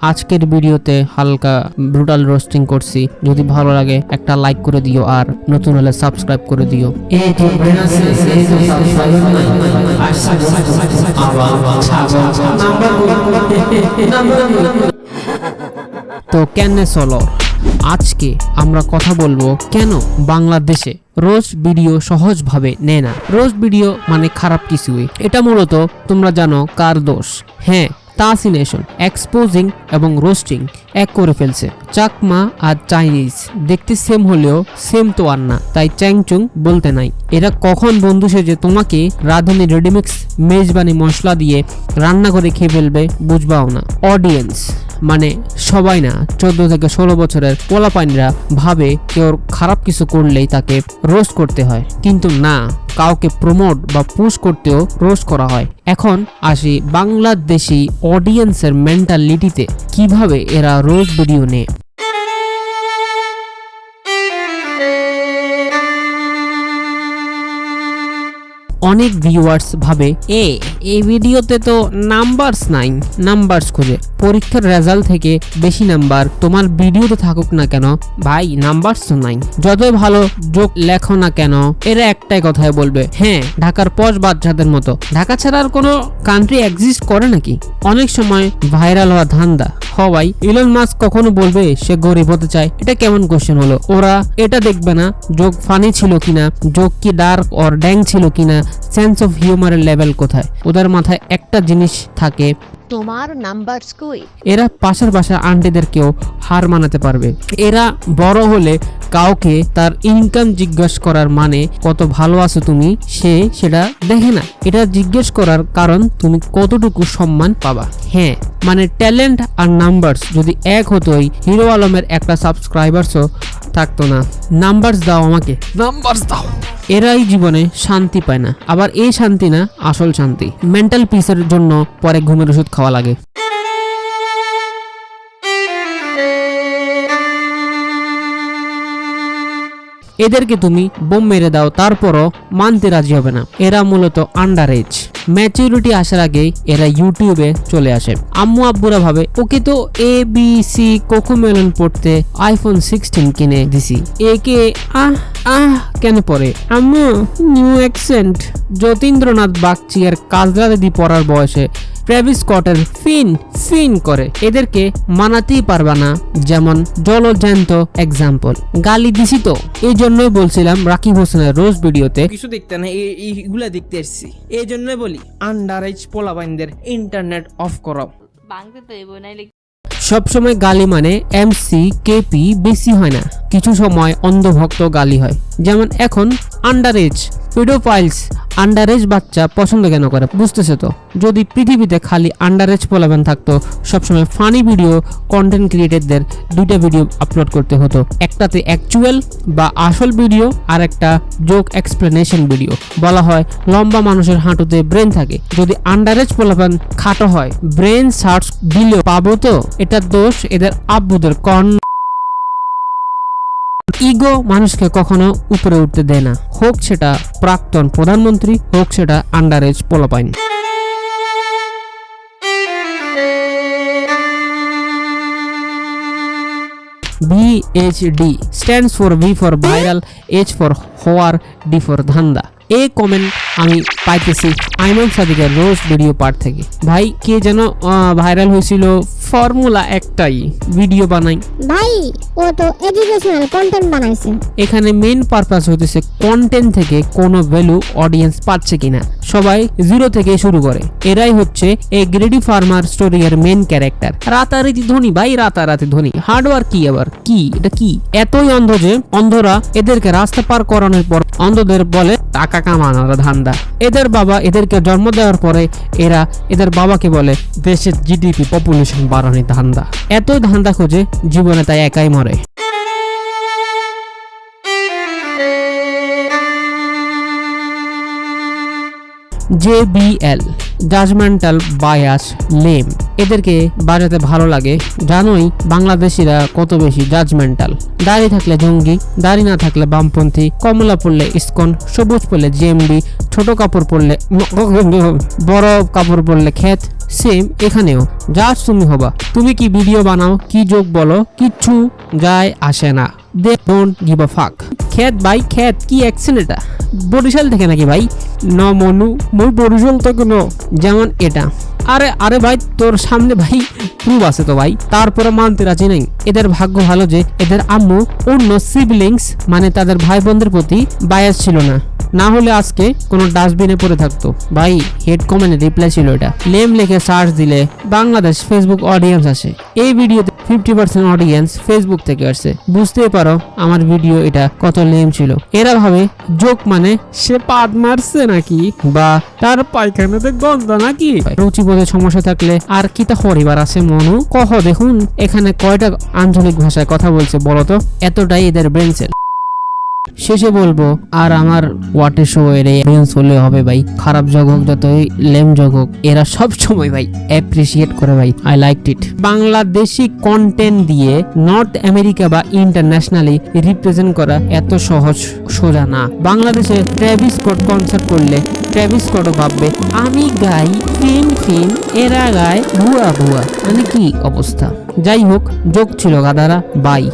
আজকের ভিডিওতে হালকা ব্রুটাল রোস্টিং করছি। যদি ভালো লাগে একটা লাইক করে দিও, আর নতুন হলে সাবস্ক্রাইব করে দিও। তো কেনে চলো, আজকে আমরা কথা বলবো কেন বাংলাদেশে রোস্ট ভিডিও সহজভাবে নেয় না। রোস্ট ভিডিও মানে খারাপ কিছুই। এটা মূলত তোমরা জানো কার দোষ? হ্যাঁ, তাসিনেশন এক্সপোজিং এবং রোস্টিং এক করে ফেলছে। চাকমা আর চাইনিজ দেখতে সেম হলেও সেম তো আর না, তাই চ্যাংচুং বলতে নাই। এরা কখন বন্ধু সেজে তোমাকে রাঁধুনি রেডিমিক্স মেজবানি মশলা দিয়ে রান্না করে খেয়ে ফেলবে বুঝবাও না। অডিয়েন্স মানে সবাই না, 14 থেকে 16 বছরের পোলাপাইনরা ভাবে কেউ খারাপ কিছু করলেই তাকে রোস্ট করতে হয়, কিন্তু না, কাউকে প্রমোট বা পুশ করতেও রোস্ট করা হয়। এখন আসি বাংলাদেশি অডিয়েন্সের মেন্টালিটিতে, কিভাবে এরা রোস্ট ভিডিও নেয়। অনেক ভিউয়ার্স ভাবে এই ভিডিওতে তো নাম্বারস নাই, নাম্বারস খোঁজে। পরীক্ষার রেজাল্ট থেকে বেশি নাম্বার তোমার ভিডিওতে থাকুক না কেন ভাই, নাম্বারস তো নাই। যতই ভালো জোক লেখো না কেন, এরা একটাই কথাই বলবে, হ্যাঁ ঢাকার পশ বাচ্চাদের মতো। ঢাকা ছাড়া আর কোনো কান্ট্রি এক্সিস্ট করে নাকি? অনেক সময় ভাইরাল হওয়া ধান্দা। ভাই ইলন মাস্ক কখনো বলবে সে গরিব হতে চায়? এটা কেমন কোশ্চেন হলো? ওরা এটা দেখবে না জোক ফানি ছিল কিনা, জোক কি ডার্ক অর ড্যাং ছিল কিনা, সেন্স অফ হিউমারের লেভেল কোথায়। ওদের মাথায় একটা জিনিস থাকে, তোমার নাম্বার কই। এরা পাশের বাসার আন্টিদেরকেও হার মানাতে পারবে। এরা বড় হলে কাউকে তার ইনকাম জিজ্ঞেস করার মানে কত ভালো আছো তুমি, সেটা দেখে না। এটা জিজ্ঞেস করার কারণ তুমি কতটুকু সম্মান পাবা। হ্যাঁ, মানে ট্যালেন্ট আর নাম্বারস যদি এক হতোই, হিরো আলমের একটা সাবস্ক্রাইবারসও থাকতো না। নাম্বারস দাও আমাকে, নাম্বারস দাও। এরাই জীবনে শান্তি পায় না। আবার এই শান্তি না আসল শান্তি। মেন্টাল পিসের জন্য পরে ঘুমের ওষুধ খাওয়া লাগে। এদেরকে তুমি বোম মেরে দাও, তারপরও মানতে রাজি হবে না। এরা মূলত আন্ডার এজ। ম্যাচুরিটি আসার আগেই এরা ইউটিউবে চলে আসে। আম্মু আব্বুরা ভাবে ওকে তো ABC কোকোমেলন পড়তে iPhone 16 কিনে দিছি, একে কেন পড়ে? আম্মু নিউ অ্যাকসেন্ট। যতীন্দ্রনাথ বাগচি আর কাজলা দিদি পড়ার বয়সে ট্রেভিস স্কটের ফিন করে। এদেরকে মানাতেই পারবা না। যেমন জলজ্যান্ত এক্সাম্পল। গালি দিছি তো, এই জন্যই বলছিলাম রাকিব হোসেনের রোজ ভিডিওতে কিছু দেখতে না, এইগুলা দেখতে এসছি। এই জন্যই বলি আন্ডার এজ পোলাপাইনদের ইন্টারনেট অফ করো। সবসময় গালি মানে MC-KP বেশি হয় না, কিছু সময় অন্ধভক্ত গালি হয়। যেমন এখন আন্ডার এজ পেডোফাইলস। আন্ডার এজ বাচ্চা পছন্দ কেন করে বুঝতেছে তো? যদি পৃথিবীতে খালি আন্ডার এজ পোলাপান থাকতো, সবসময় ফানি ভিডিও কন্টেন্ট ক্রিয়েটরদের দুইটা ভিডিও আপলোড করতে হতো। একটাতে অ্যাকচুয়াল বা আসল ভিডিও, আর একটা জোক এক্সপ্লেনেশন ভিডিও। বলা হয় লম্বা মানুষের হাঁটুতে ব্রেন থাকে। যদি আন্ডার এজ পোলাপান খাটো হয়, ব্রেন সার্চ দিলেও পাবো তো? এটা দোষ এদের আব্বুদের। ইগো মানুষকে কখনো উপরে উঠতে দেয় না, হোক সেটা প্রাক্তন প্রধানমন্ত্রী, হোক সেটা আন্ডার এজ পোলাপাইন। VHD stands for V for viral, H for হওয়ার, D for ধান্দা। এই কমেন্ট আমি পাইতেছি আইমান সাদিকের রোজ ভিডিও পার্ট থেকে। ভাই কে যেন ভাইরাল হয়েছিল, ফর্মুলা একটাই, ভিডিও বানাই ভাই, ও তো এডুকেশনাল কন্টেন্ট বানাইছে। এখানে মেইন পারপাস হইতেছে কন্টেন্ট থেকে কোনো ভ্যালু অডিয়েন্স পাচ্ছে কিনা। সবাই জিরো থেকে শুরু করে। এরাই হচ্ছে এই গ্রেডি ফার্মার স্টোরি এর মেইন ক্যারেক্টার। রাতারাতি ধনী ভাই, রাতারাতি ধনী। হার্ডওয়ার্ক কি আবার কি? এটা কি এতই অন্ধ যে অন্ধরা এদেরকে রাস্তা পার করানোর পর অন্ধদের বলে টাকা কামানোর ধান্দা। এদের বাবা এদেরকে জন্ম দেওয়ার পরে এরা এদের বাবাকে বলে দেশের GDP পপুলেশন বাড়ানোর ধান্দা। এতই ধান্দা খোঁজে জীবনে, তাই একাই মরে। JBL জাজমেন্টাল বায়াস লেম। এদেরকে বাজাতে ভালো লাগে। জানোই বাংলাদেশিরা কত বেশি জাজমেন্টাল। দাড়ি থাকলে জঙ্গি, দাড়ি না থাকলে বামপন্থী, কমলা পড়লে ইসকন, সবুজ পড়লে JMD, ছোট কাপড় পরলে বড় কাপড় পরলে ক্ষেত, সেম এখানেও জাস্ট তুমি হবা। তুমি কি ভিডিও বানাও, কি জোক বলো, কিচ্ছু যায় আসে না। দে ডোন্ট গিভ আ ফাক। খেত ভাই খেত, কি অ্যাকশন এটা? বরিশাল থেকে নাকি ভাই? ন মনু, মই বরিশাল থেকে ন। যেমন এটা, আরে আরে ভাই তোর সামনে ভাই প্রুফ আছে তো ভাই, তারপরে মানতে রাজি নাই। এদের ভাগ্য ভালো যে এদের আম্মু অন্য সিবলিংস মানে তাদের ভাই বোনদের প্রতি বায়াস ছিল না, না হলে আজকে কোনো ডাস্টবিনে পড়ে থাকতো। ভাই হেড কমেন্টে রিপ্লাই ছিল এটা। নেম লিখে সার্চ দিলে বাংলাদেশ ফেসবুক অডিয়েন্স আসে। এই ভিডিওতে 50% অডিয়েন্স ফেসবুক থেকে আসছে। বুঝতেই পারো আমার ভিডিও এটা কত লেম ছিল। এরা ভাবে জোক মানে সে পাদ মারছে নাকি, বা তার পায়খানাতে গন্ধ নাকি। রুচিবোধের সমস্যা থাকলে আর কি তা হরিবার আছে মনু কহ দেখুন। এখানে কয়টা আঞ্চলিক ভাষায় কথা বলছে বলতো? এতটাই এদের ব্রেন সেল। শেষে বলবো, আর আমার ওয়াটের শো এর অডিয়েন্স হলে হবে ভাই। খারাপ জগক যতই লেম জগক, এরা সব সময় ভাই অ্যাপ্রিসিয়েট করে ভাই। I like it. Bangladeshi content দিয়ে নর্থ আমেরিকা বা ইন্টারন্যাশনালি রিপ্রেজেন্ট করা এত সহজ সোজা না। বাংলাদেশে ট্র্যাভিস স্কট কনসার্ট করলে ট্র্যাভিস স্কটও ভাববে আমি গাই ফিন ফিন, এরা গায় ভুয়া ভুয়া, মানে কি অবস্থা। যাই হোক, জোক ছিল গাদারা। বাই।